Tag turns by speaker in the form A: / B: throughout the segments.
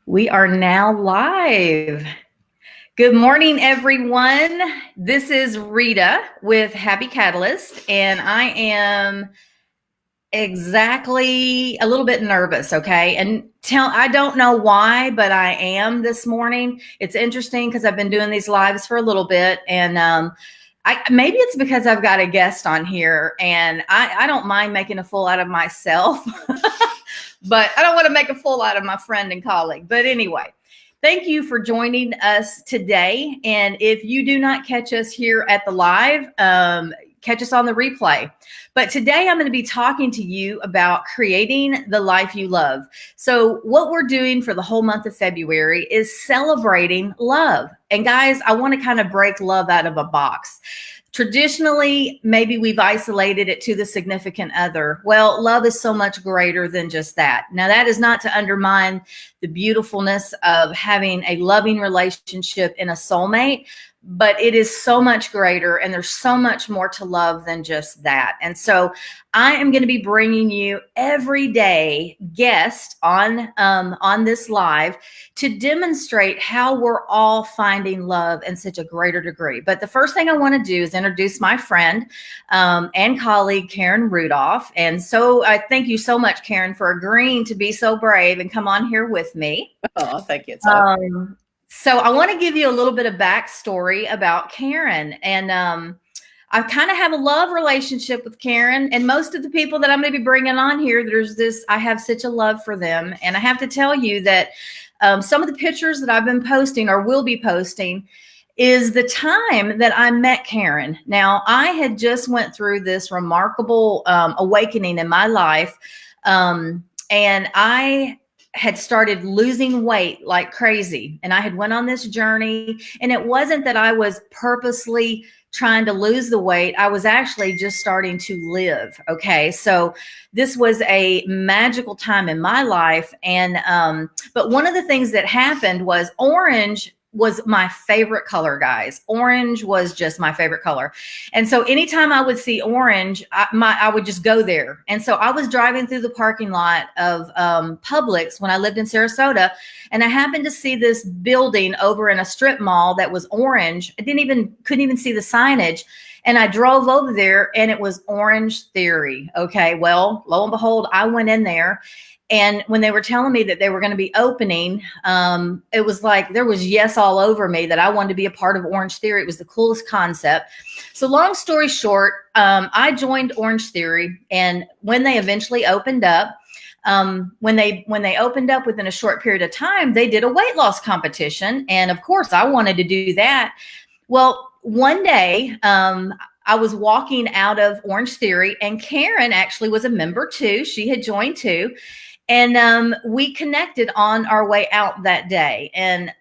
A: We are now live. Good morning, everyone. This is Rita with Happy Catalyst, and I am exactly a little bit nervous, okay? And I don't know why, but I am this morning. It's interesting because I've been doing these lives for a little bit, and maybe it's because I've got a guest on here, and I don't mind making a fool out of myself. But I don't want to make a fool out of my friend and colleague. But anyway, thank you for joining us today. And if you do not catch us here at the live, catch us on the replay. But today I'm going to be talking to you about creating the life you love. So what we're doing for the whole month of February is celebrating love. And guys, I want to kind of break love out of a box. Traditionally, maybe we've isolated it to the significant other. Well, love is so much greater than just that. Now, that is not to undermine the beautifulness of having a loving relationship in a soulmate, but it is so much greater, and there's so much more to love than just that. And so I am going to be bringing you everyday guests on this live to demonstrate how we're all finding love in such a greater degree. But the first thing I want to do is introduce my friend and colleague, Karen Rudolf. And so I thank you so much, Karen, for agreeing to be so brave and come on here with me.
B: Oh, thank you.
A: So I want to give you a little bit of backstory about Karen. And I kind of have a love relationship with Karen, and most of the people that I'm going to be bringing on here, I have such a love for them. And I have to tell you that some of the pictures that I've been posting or will be posting is the time that I met Karen. Now, I had just went through this remarkable awakening in my life. And I had started losing weight like crazy. And I had went on this journey, and it wasn't that I was purposely trying to lose the weight. I was actually just starting to live. Okay. So this was a magical time in my life. And, but one of the things that happened was orange was my favorite color, guys. Orange was just my favorite color. And so anytime I would see orange, I would just go there. And so I was driving through the parking lot of Publix when I lived in Sarasota, and I happened to see this building over in a strip mall that was orange. I couldn't even see the signage. And I drove over there, and it was Orange Theory. Okay, well, lo and behold, I went in there. And when they were telling me that they were going to be opening, it was like there was yes all over me that I wanted to be a part of Orange Theory. It was the coolest concept. So long story short, I joined Orange Theory. And when they eventually opened up, when they opened up within a short period of time, they did a weight loss competition. And of course, I wanted to do that. Well, one day, I was walking out of Orange Theory, and Karen actually was a member too. She had joined too. And we connected on our way out that day, and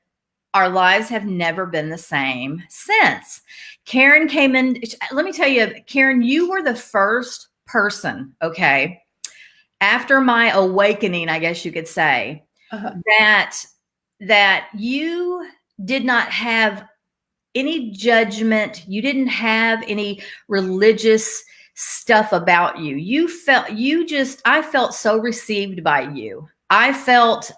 A: our lives have never been the same since. Karen came in. Let me tell you, Karen, you were the first person, okay, after my awakening, I guess you could say, that you did not have any judgment. You didn't have any religious stuff about you. I felt so received by you. I felt,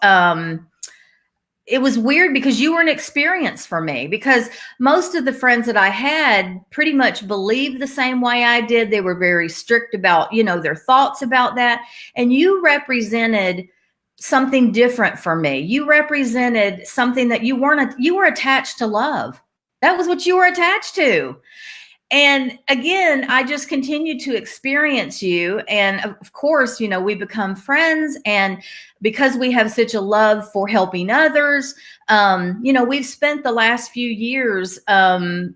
A: it was weird because you were an experience for me, because most of the friends that I had pretty much believed the same way I did. They were very strict about, their thoughts about that. And you represented something different for me. You represented something that you were attached to love. That was what you were attached to. And again, I just continued to experience you. And of course, we become friends. And because we have such a love for helping others, we've spent the last few years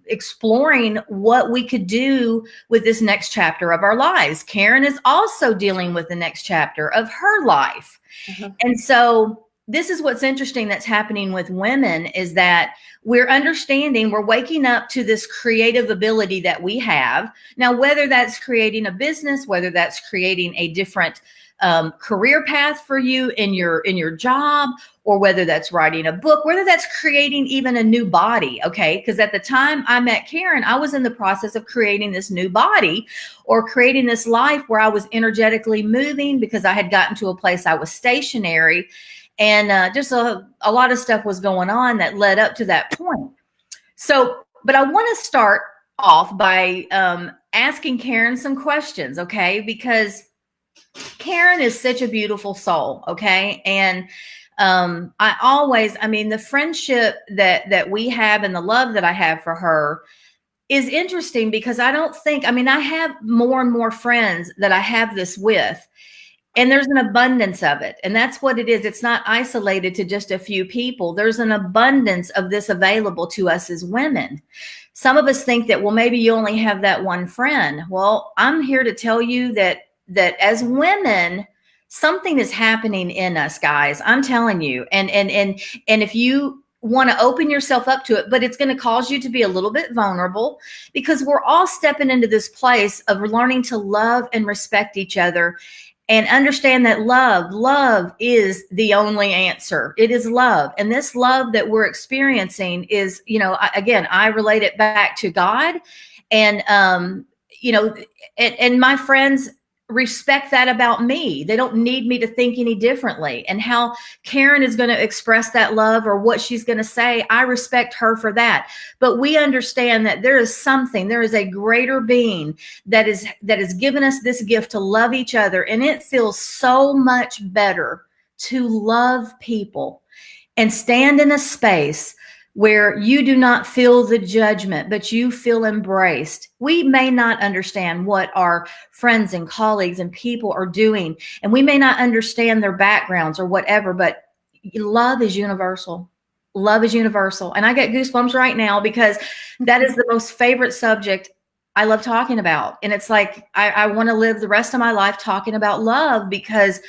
A: exploring what we could do with this next chapter of our lives. Karen is also dealing with the next chapter of her life. Mm-hmm. And so this is what's interesting that's happening with women is that we're understanding, we're waking up to this creative ability that we have. Now, whether that's creating a business, whether that's creating a different career path for you in your job, or whether that's writing a book, whether that's creating even a new body. Okay, because at the time I met Karen, I was in the process of creating this new body, or creating this life where I was energetically moving, because I had gotten to a place I was stationary, and just a lot of stuff was going on that led up to that point. So, but I want to start off by asking Karen some questions, okay? Because Karen is such a beautiful soul, okay? And I mean, the friendship that we have and the love that I have for her is interesting, because I don't think, I mean, I have more and more friends that I have this with, and there's an abundance of it. And that's what it is. It's not isolated to just a few people. There's an abundance of this available to us as women. Some of us think that, well, maybe you only have that one friend. Well, I'm here to tell you that as women, something is happening in us, guys. I'm telling you. And if you want to open yourself up to it, but it's going to cause you to be a little bit vulnerable, because we're all stepping into this place of learning to love and respect each other, and understand that love is the only answer. It is love. And this love that we're experiencing is, again, I relate it back to God. And, and my friends respect that about me. They don't need me to think any differently. And how Karen is going to express that love, or what she's going to say, I respect her for that. But we understand that there is a greater being that is given us this gift to love each other. And it feels so much better to love people and stand in a space where you do not feel the judgment, but you feel embraced. We may not understand what our friends and colleagues and people are doing, and we may not understand their backgrounds or whatever, but love is universal. Love is universal. And I get goosebumps right now, because that is the most favorite subject I love talking about. And it's like, I want to live the rest of my life talking about love, because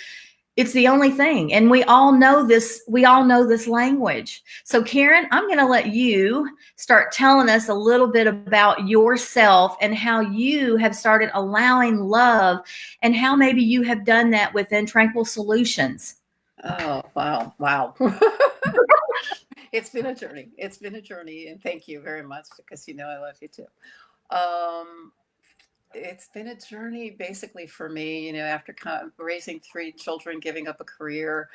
A: it's the only thing. And we all know this language. So Karen, I'm going to let you start telling us a little bit about yourself, and how you have started allowing love, and how maybe you have done that within Tranquil SOULutions.
B: Oh, wow. Wow. It's been a journey. It's been a journey. And thank you very much, because I love you too. Um, it's been a journey basically for me, after raising three children, giving up a career,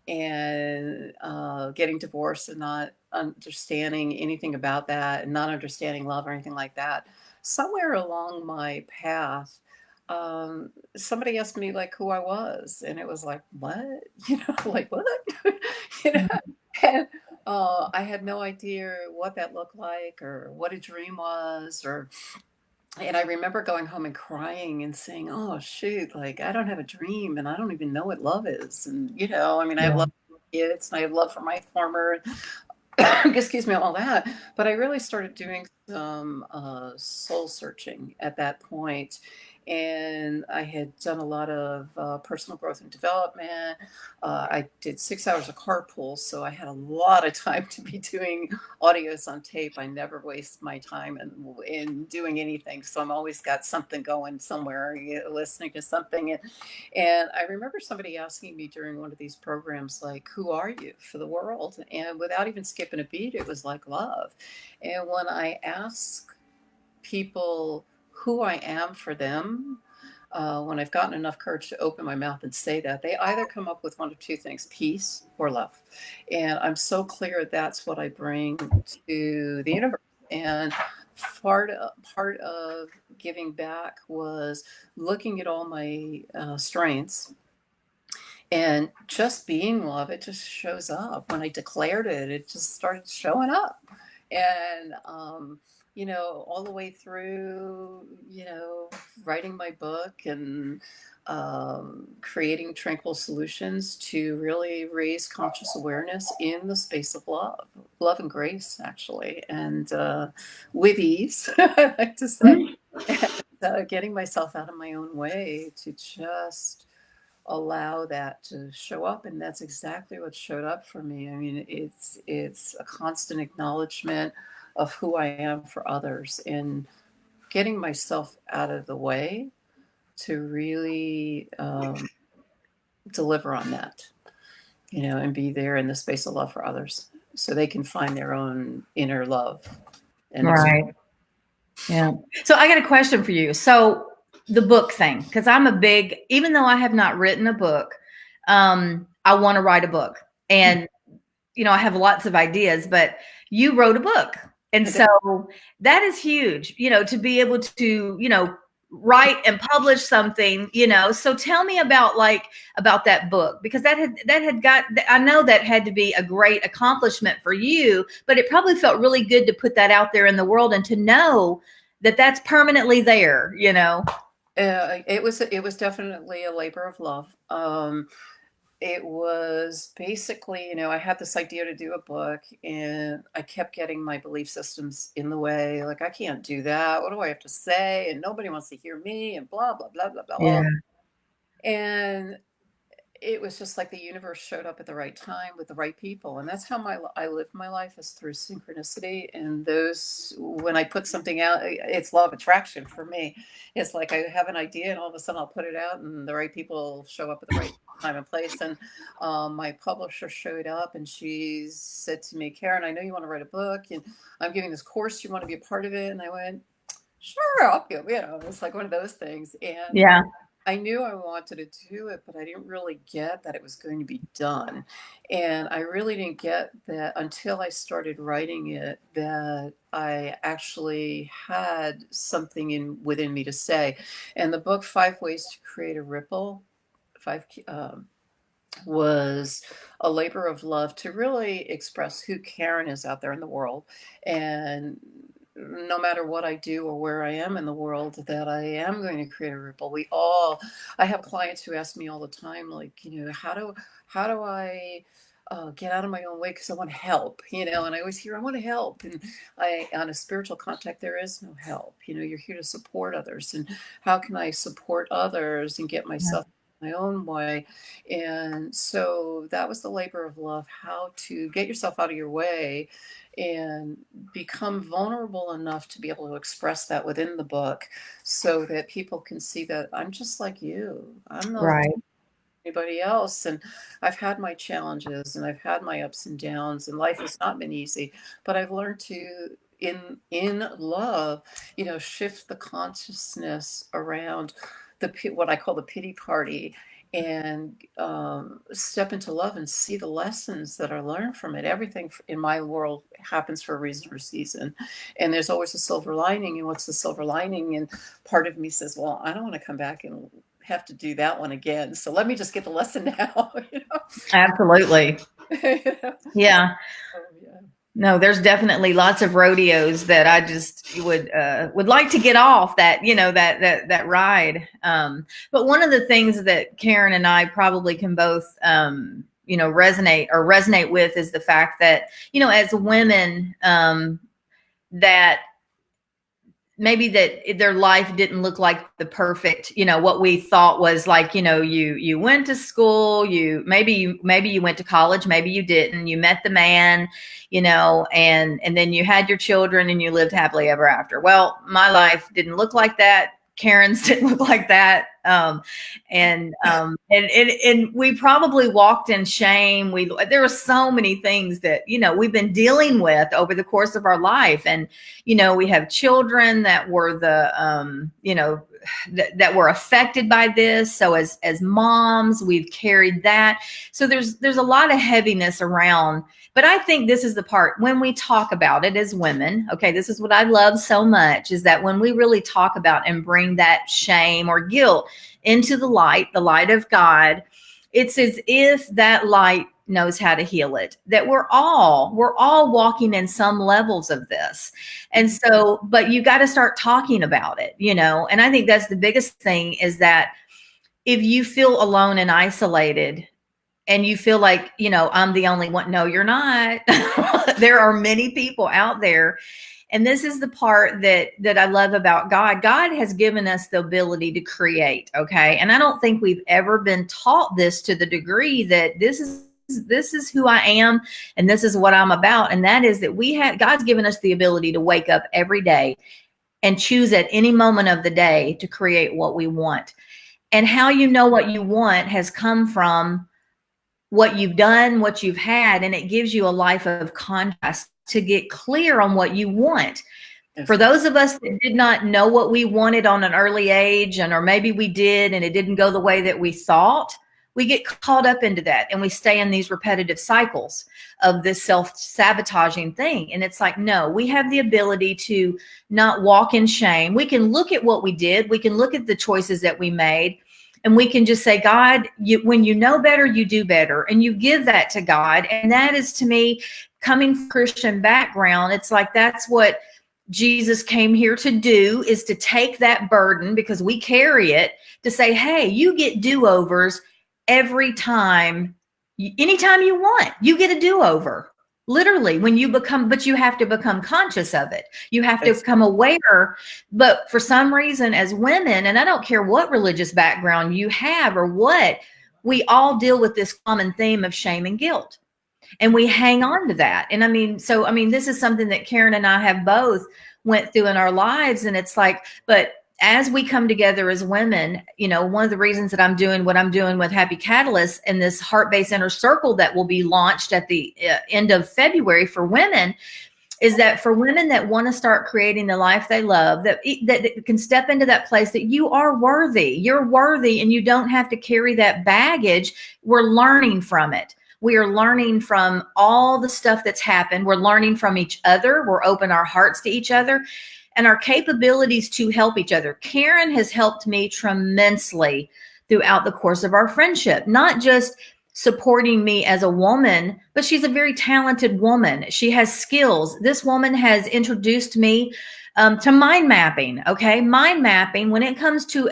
B: and getting divorced, and not understanding anything about that, and not understanding love or anything like that. Somewhere along my path, somebody asked me like who I was, and it was like, what? Like what? you know, and I had no idea what that looked like, or what a dream was, or and I remember going home and crying and saying, "Oh shoot, like I don't have a dream, and I don't even know what love is." And I mean, I have
A: Yeah.
B: love for my kids, and I have love for my former, excuse me, all that. But I really started doing some soul searching at that point, and I had done a lot of personal growth and development. I did 6 hours of carpool, so I had a lot of time to be doing audios on tape. I never waste my time in doing anything, so I'm always got something going somewhere, listening to something. And I remember somebody asking me during one of these programs, like, who are you for the world? And without even skipping a beat, it was like love. And when I ask people who I am for them, when I've gotten enough courage to open my mouth and say that, they either come up with one of two things: peace or love. And I'm so clear that's what I bring to the universe. And part of giving back was looking at all my strengths, and just being love. It just shows up. When I declared it, it just started showing up. And all the way through, writing my book, and creating Tranquil SOULutions to really raise conscious awareness in the space of love and grace, actually, and with ease, I like to say. And, getting myself out of my own way to just allow that to show up. And that's exactly what showed up for me. I mean, it's a constant acknowledgement of who I am for others, and getting myself out of the way to really deliver on that, and be there in the space of love for others so they can find their own inner love and express.
A: Right. Yeah. So I got a question for you. So the book thing, because I'm a big, even though I have not written a book, I want to write a book. And, I have lots of ideas, but you wrote a book. And so that is huge, to be able to, write and publish something, so tell me about that book, because that had got, I know that had to be a great accomplishment for you, but it probably felt really good to put that out there in the world and to know that that's permanently there.
B: It was definitely a labor of love. It was basically, I had this idea to do a book, and I kept getting my belief systems in the way. Like, I can't do that. What do I have to say? And nobody wants to hear me, and blah, blah, blah, blah, blah.
A: Yeah.
B: And it was just like the universe showed up at the right time with the right people. And that's how I live my life, is through synchronicity. And when I put something out, it's law of attraction for me. It's like I have an idea, and all of a sudden I'll put it out, and the right people show up at the right time and place. And my publisher showed up, and she said to me, Karen, I know you want to write a book, and I'm giving this course. You want to be a part of it? And I went, sure, I'll go. It's like one of those things. And
A: Yeah.
B: I knew I wanted to do it, but I didn't really get that it was going to be done. And I really didn't get that until I started writing it, that I actually had something within me to say. And the book, 5 Ways to Create a Ripple, five was a labor of love to really express who Karen is out there in the world. And no matter what I do or where I am in the world, that I am going to create a ripple. I have clients who ask me all the time, like, how do I get out of my own way, because I want help, and I always hear, I want to help. And on a spiritual contact, there is no help. You're here to support others. And how can I support others and get myself my own way? And so that was the labor of love, how to get yourself out of your way and become vulnerable enough to be able to express that within the book, so that people can see that I'm just like you. I'm not
A: Right.
B: anybody else. And I've had my challenges, and I've had my ups and downs, and life has not been easy, but I've learned to, in love, shift the consciousness around what I call the pity party, and step into love and see the lessons that are learned from it. Everything in my world happens for a reason or season, and there's always a silver lining. And what's the silver lining? And part of me says, well, I don't want to come back and have to do that one again, so let me just get the lesson now.
A: Absolutely. Yeah.
B: Oh, yeah.
A: No, there's definitely lots of rodeos that I just would like to get off that, that ride. But one of the things that Karen and I probably can both, resonate with is the fact that, as women, that maybe that their life didn't look like the perfect, what we thought was like, you went to school, maybe you went to college, maybe you didn't, you met the man, and then you had your children and you lived happily ever after. Well, my life didn't look like that. Karen's didn't look like that. And we probably walked in shame. There were so many things that, we've been dealing with over the course of our life. And, we have children that were that were affected by this. So as moms, we've carried that. So there's a lot of heaviness around. But I think this is the part when we talk about it as women. Okay, this is what I love so much, is that when we really talk about and bring that shame or guilt into the light of God, it's as if that light knows how to heal it. That we're all walking in some levels of this. And so, but you got to start talking about it, and I think that's the biggest thing, is that if you feel alone and isolated, and you feel like, I'm the only one. No, you're not. There are many people out there. And this is the part that I love about God. God has given us the ability to create, okay? And I don't think we've ever been taught this to the degree that this is who I am and this is what I'm about. And that is that God's given us the ability to wake up every day and choose at any moment of the day to create what we want. And how you know what you want has come from what you've done, what you've had, and it gives you a life of contrast to get clear on what you want. For those of us that did not know what we wanted on an early age, or maybe we did and it didn't go the way that we thought, we get caught up into that and we stay in these repetitive cycles of this self-sabotaging thing. And it's like, no, we have the ability to not walk in shame. We can look at what we did. We can look at the choices that we made. And we can just say, God, when you know better, you do better. And you give that to God. And that is, to me, coming from a Christian background, it's like that's what Jesus came here to do, is to take that burden, because we carry it, to say, hey, you get do-overs every time, anytime you want, you get a do-over. Literally, when you become, but you have to become conscious of it. You have to become aware. But for some reason, as women, and I don't care what religious background you have or what, we all deal with this common theme of shame and guilt. And we hang on to that. And I mean, this is something that Karen and I have both went through in our lives. And it's like, but as we come together as women, one of the reasons that I'm doing what I'm doing with Happy Catalyst and this Heart-Based Inner Circle that will be launched at the end of February for women, is that for women that want to start creating the life they love, that can step into that place that you are worthy. You're worthy, and you don't have to carry that baggage. We're learning from it. We are learning from all the stuff that's happened. We're learning from each other. We're open our hearts to each other and our capabilities to help each other. Karen has helped me tremendously throughout the course of our friendship, not just supporting me as a woman, but she's a very talented woman. She has skills. This woman has introduced me to mind mapping. Okay. Mind mapping, when it comes to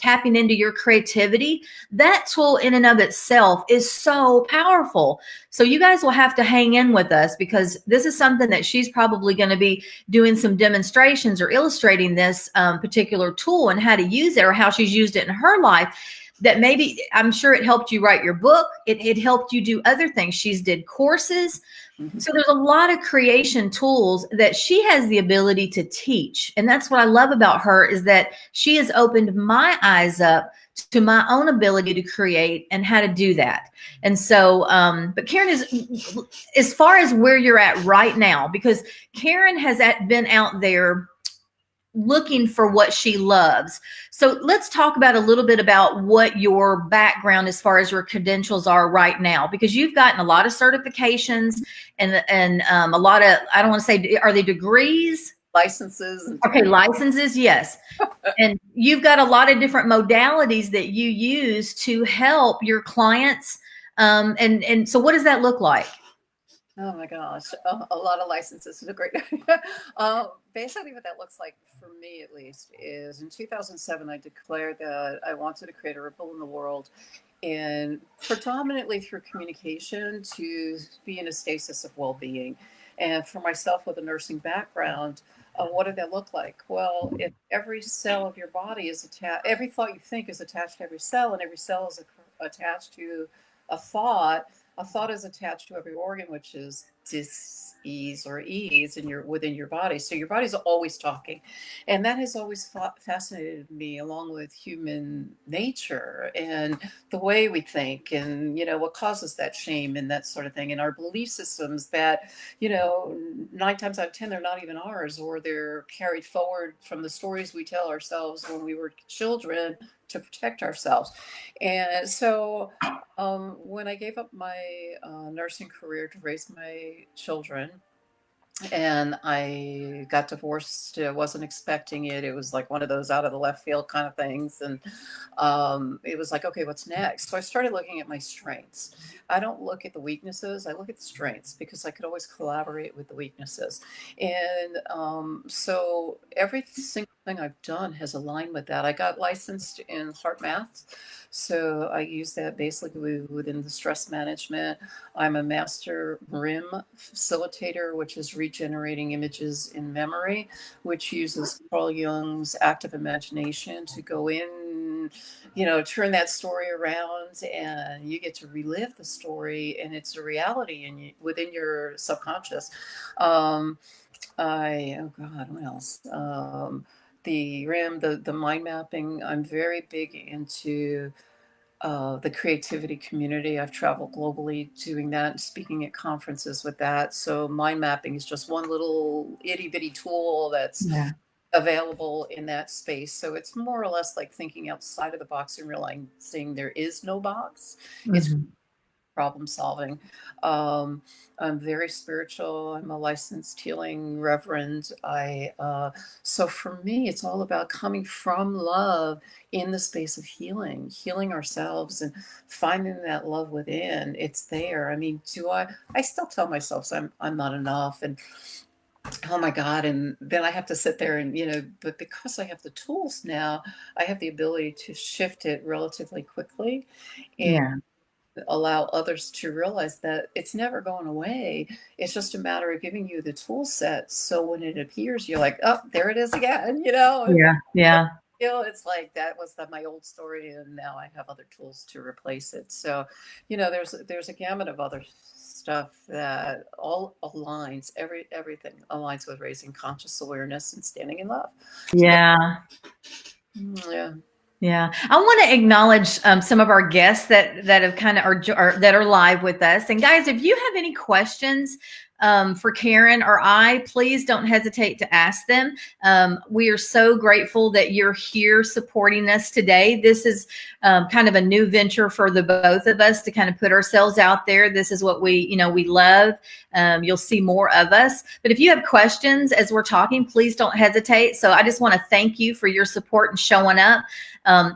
A: tapping into your creativity, that tool in and of itself is so powerful. So you guys will have to hang in with us, because this is something that she's probably going to be doing some demonstrations or illustrating this particular tool and how to use it, or how she's used it in her life. That maybe, I'm sure it helped you write your book. It helped you do other things. She's did courses. So there's a lot of creation tools that she has the ability to teach. And that's what I love about her, is that she has opened my eyes up to my own ability to create and how to do that. And so, but Karen, is as far as where you're at right now, because Karen has been out there looking for what she loves. So let's talk about a little bit about what your background as far as your credentials are right now, because you've gotten a lot of certifications and a lot of, I don't want to say, are they degrees?
B: Licenses.
A: Okay, licenses, yes. And you've got a lot of different modalities that you use to help your clients. And so what does that look like?
B: Oh my gosh, a lot of licenses is a great. Basically, what that looks like for me, at least, is in 2007, I declared that I wanted to create a ripple in the world, and predominantly through communication, to be in a stasis of well-being. And for myself with a nursing background, what did that look like? Well, if every cell of your body is attached, every thought you think is attached to every cell, and every cell is attached to a thought. A thought is attached to every organ, which is dis-ease or ease within your body. So your body's always talking. And that has always fascinated me, along with human nature and the way we think, and what causes that shame and that sort of thing, and our belief systems that 9 times out of 10 they're not even ours, or they're carried forward from the stories we tell ourselves when we were children to protect ourselves. And so when I gave up my nursing career to raise my children, and I got divorced, I wasn't expecting it. It was like one of those out of the left field kind of things. And it was like, okay, what's next? So I started looking at my strengths. I don't look at the weaknesses, I look at the strengths, because I could always collaborate with the weaknesses. And so every single thing I've done has aligned with that. I got licensed in heart math, so I use that basically within the stress management. I'm a master RIM facilitator, which is regenerating images in memory, which uses Carl Jung's active imagination to go in, turn that story around, and you get to relive the story, and it's a reality within your subconscious. Um, oh God, what else? The RIM, the mind mapping. I'm very big into the creativity community. I've traveled globally doing that and speaking at conferences with that. So mind mapping is just one little itty bitty tool that's
A: Yeah.
B: available in that space. So it's more or less like thinking outside of the box and realizing there is no box. It's
A: Mhm.
B: problem solving. Um, I'm very spiritual. I'm a licensed healing reverend. So for me, it's all about coming from love in the space of healing ourselves and finding that love within. It's there. I mean, I still tell myself I'm not enough, and oh my God. And then I have to sit there and, but because I have the tools now, I have the ability to shift it relatively quickly and
A: Yeah.
B: allow others to realize that it's never going away. It's just a matter of giving you the tool set. So when it appears, you're like, oh, there it is again,
A: Yeah. Yeah.
B: it's like that was my old story, and now I have other tools to replace it. So, there's a gamut of other stuff that all aligns. Everything aligns with raising conscious awareness and standing in love. So,
A: Yeah.
B: yeah.
A: Yeah, I want to acknowledge some of our guests that have kind of are that are live with us. And guys, if you have any questions for Karen or I, please don't hesitate to ask them. We are so grateful that you're here supporting us today. This is kind of a new venture for the both of us to kind of put ourselves out there. This is what we love. You'll see more of us. But if you have questions as we're talking, please don't hesitate. So I just want to thank you for your support and showing up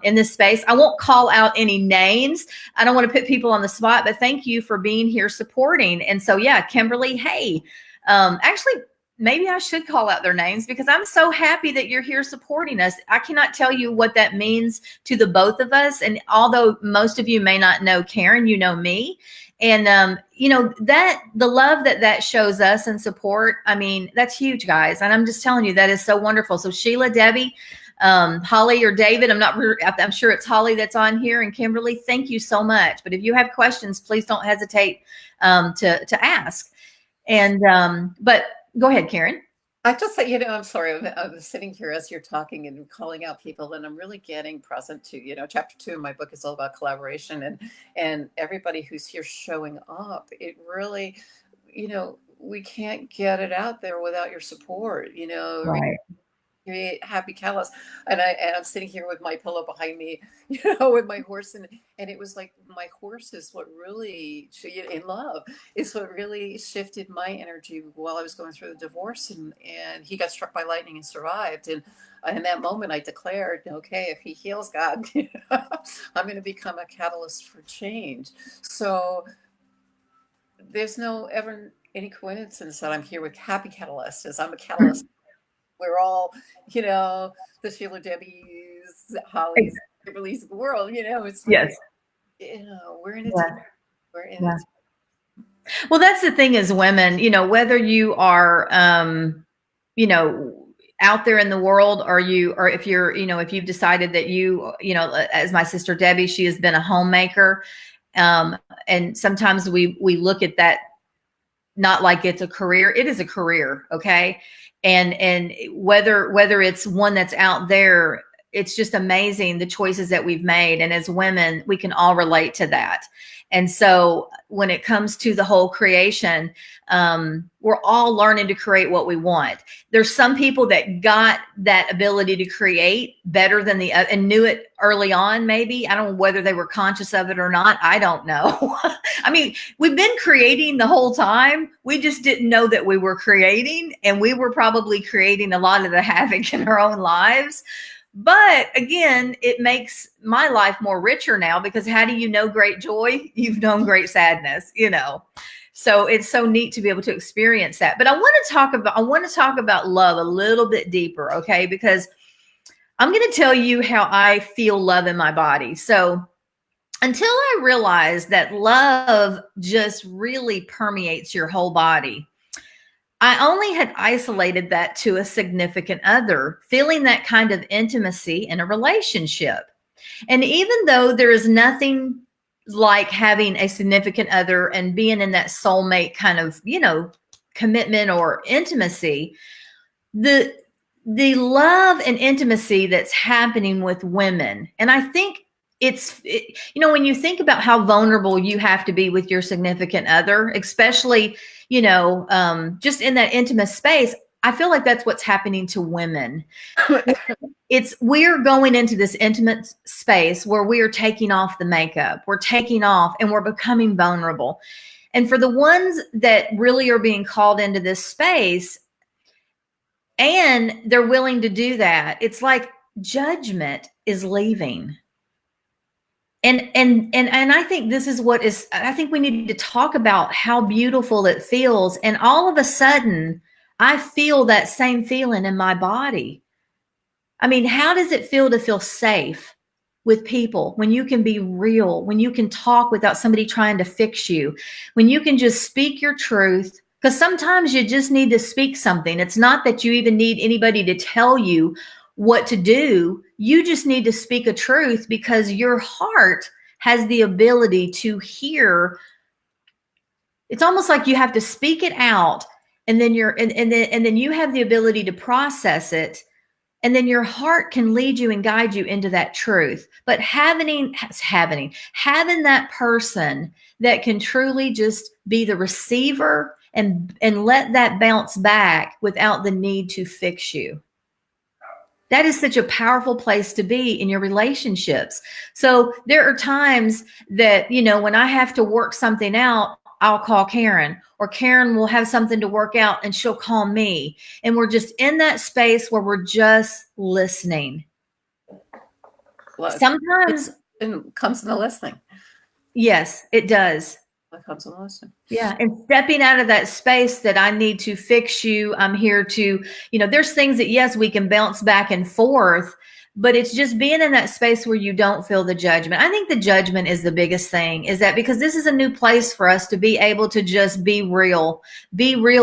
A: in this space. I won't call out any names. I don't want to put people on the spot, but thank you for being here supporting. And so, yeah, Kimberly, hey, actually, maybe I should call out their names because I'm so happy that you're here supporting us. I cannot tell you what that means to the both of us. And although most of you may not know Karen, you know me. And, that the love that shows us and support, I mean, that's huge, guys. And I'm just telling you, that is so wonderful. So Sheila, Debbie, Holly or David, I'm sure it's Holly that's on here, and Kimberly, thank you so much. But if you have questions, please don't hesitate to ask. And but go ahead, Karen.
B: I just say, I'm sorry. I was sitting here as you're talking and calling out people, and I'm really getting present to, chapter 2 of my book is all about collaboration, and everybody who's here showing up. It really, we can't get it out there without your support.
A: Right.
B: Create happy callus, and I'm sitting here with my pillow behind me, with my horse, and it was like my horse is what really in love is what really shifted my energy while I was going through the divorce, and he got struck by lightning and survived, and in that moment I declared, okay, if he heals, God, I'm going to become a catalyst for change. So there's no ever any coincidence that I'm here with happy catalysts, as I'm a catalyst. We're all, the Sheila Debbie's, Holly's, Kimberly's of the world. It's
A: Yes.
B: really, we're in it.
A: Yeah.
B: Together. We're in
A: Yeah.
B: it.
A: Well, that's the thing as women, whether you are, out there in the world, or if you're, if you've decided that as my sister Debbie, she has been a homemaker. And sometimes we look at that not like it's a career. It is a career. Okay. And whether it's one that's out there, it's just amazing the choices that we've made. And as women, we can all relate to that. And so when it comes to the whole creation, we're all learning to create what we want. There's some people that got that ability to create better than and knew it early on. Maybe, I don't know whether they were conscious of it or not. I don't know. I mean, we've been creating the whole time. We just didn't know that we were creating, and we were probably creating a lot of the havoc in our own lives. But again, it makes my life more richer now, because how do you know great joy? You've known great sadness, So it's so neat to be able to experience that. But I want to talk about love a little bit deeper, okay? Because I'm going to tell you how I feel love in my body. So, until I realized that love just really permeates your whole body, I only had isolated that to a significant other, feeling that kind of intimacy in a relationship. And even though there is nothing like having a significant other and being in that soulmate kind of, commitment or intimacy, the the love and intimacy that's happening with women, and I think when you think about how vulnerable you have to be with your significant other, especially just in that intimate space, I feel like that's what's happening to women. It's we're going into this intimate space where we are taking off the makeup, we're taking off and we're becoming vulnerable. And for the ones that really are being called into this space and they're willing to do that, it's like judgment is leaving. And I think this is what is, I think we need to talk about how beautiful it feels. And all of a sudden, I feel that same feeling in my body. I mean, how does it feel to feel safe with people when you can be real, when you can talk without somebody trying to fix you, when you can just speak your truth? Because sometimes you just need to speak something. It's not that you even need anybody to tell you what to do. You just need to speak a truth because your heart has the ability to hear. It's almost like you have to speak it out, and then and then you have the ability to process it, and then your heart can lead you and guide you into that truth. But having that person that can truly just be the receiver and let that bounce back without the need to fix you, that is such a powerful place to be in your relationships. So there are times that, when I have to work something out, I'll call Karen, or Karen will have something to work out and she'll call me. And we're just in that space where we're just listening. Sometimes
B: it comes in the listening.
A: Yes, it does.
B: It comes in the listening.
A: Yeah. And stepping out of that space that I need to fix you, I'm here to, there's things that, yes, we can bounce back and forth, but it's just being in that space where you don't feel the judgment. I think the judgment is the biggest thing, is that because this is a new place for us to be able to just be real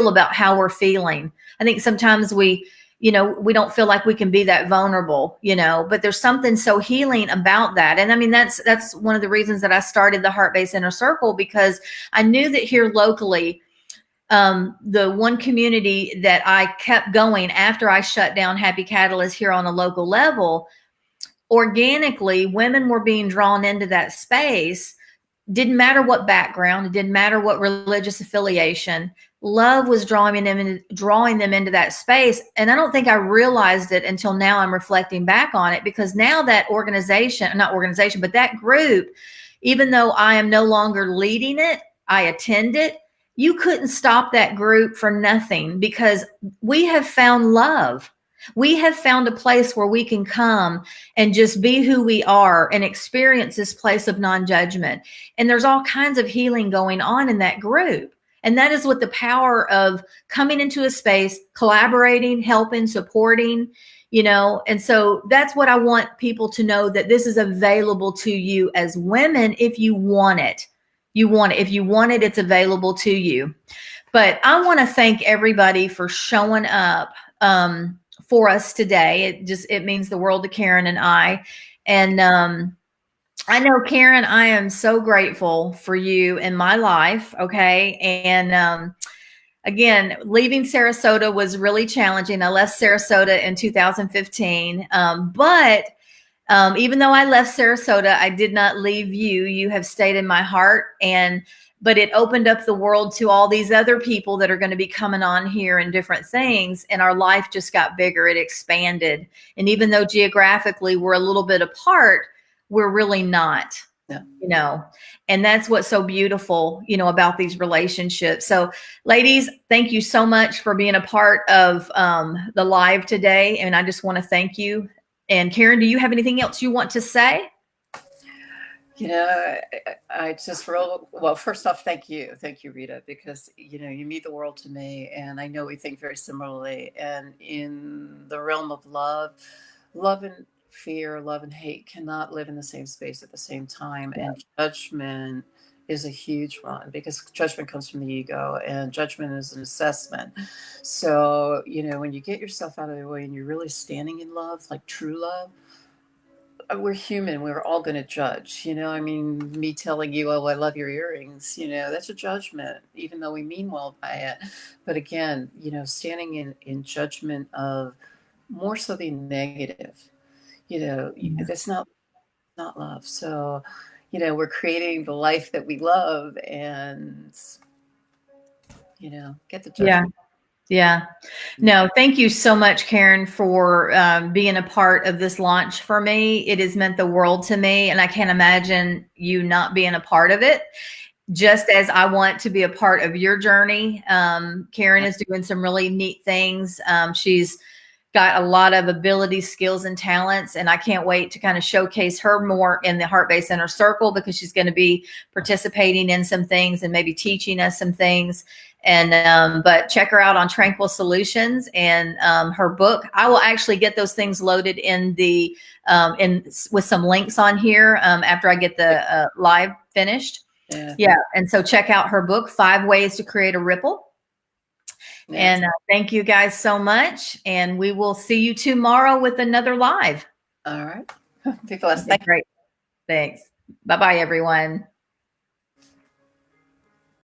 A: about how we're feeling. I think sometimes we don't feel like we can be that vulnerable, but there's something so healing about that. And I mean, that's one of the reasons that I started the Heart-Based Inner Circle, because I knew that here locally, the one community that I kept going after I shut down Happy Catalyst here on a local level, organically, women were being drawn into that space. Didn't matter what background, it didn't matter what religious affiliation. Love was drawing them into that space. And I don't think I realized it until now. I'm reflecting back on it, because now that but that group, even though I am no longer leading it, I attend it. You couldn't stop that group for nothing, because we have found love. We have found a place where we can come and just be who we are and experience this place of non-judgment. And there's all kinds of healing going on in that group. And that is what the power of coming into a space, collaborating, helping, supporting, and so that's what I want people to know, that this is available to you as women if you want it. If you want it, it's available to you. But I want to thank everybody for showing up for us today. It means the world to Karen and I. And I know, Karen, I am so grateful for you in my life. Okay. And again, leaving Sarasota was really challenging. I left Sarasota in 2015. But even though I left Sarasota, I did not leave you. You have stayed in my heart. But it opened up the world to all these other people that are going to be coming on here and different things. And our life just got bigger. It expanded. And even though geographically we're a little bit apart, we're really not.
B: Yeah.
A: And that's what's so beautiful, about these relationships. So ladies, thank you so much for being a part of the live today. And I just want to thank you. And Karen, do you have anything else you want to say?
B: I just well, first off, thank you, Rita, because you mean the world to me, and I know we think very similarly. And in the realm of love, love and fear, love and hate cannot live in the same space at the same time. And judgment is a huge one because judgment comes from the ego and judgment is an assessment. So, when you get yourself out of the way and you're really standing in love, like true love, we're human. We're all going to judge. I mean, me telling you, oh, I love your earrings, that's a judgment, even though we mean well by it. But again, standing in judgment of more so the negative, that's not love. So, we're creating the life that we love and, get the
A: Yeah.
B: judgment.
A: Yeah. No, thank you so much, Karen, for being a part of this launch for me. It has meant the world to me, and I can't imagine you not being a part of it. Just as I want to be a part of your journey. Karen is doing some really neat things. She's got a lot of abilities, skills, and talents, and I can't wait to kind of showcase her more in the Heart-Based Inner Circle because she's going to be participating in some things and maybe teaching us some things. And but check her out on Tranquil SOULutions and her book. I will actually get those things loaded in the in with some links on here after I get the live finished.
B: Yeah.
A: Yeah, and so check out her book, 5 Ways to Create a Ripple.
B: Yes.
A: And thank you guys so much. And we will see you tomorrow with another live.
B: All right. Be blessed.
A: Okay, great. Thanks. Bye-bye, everyone.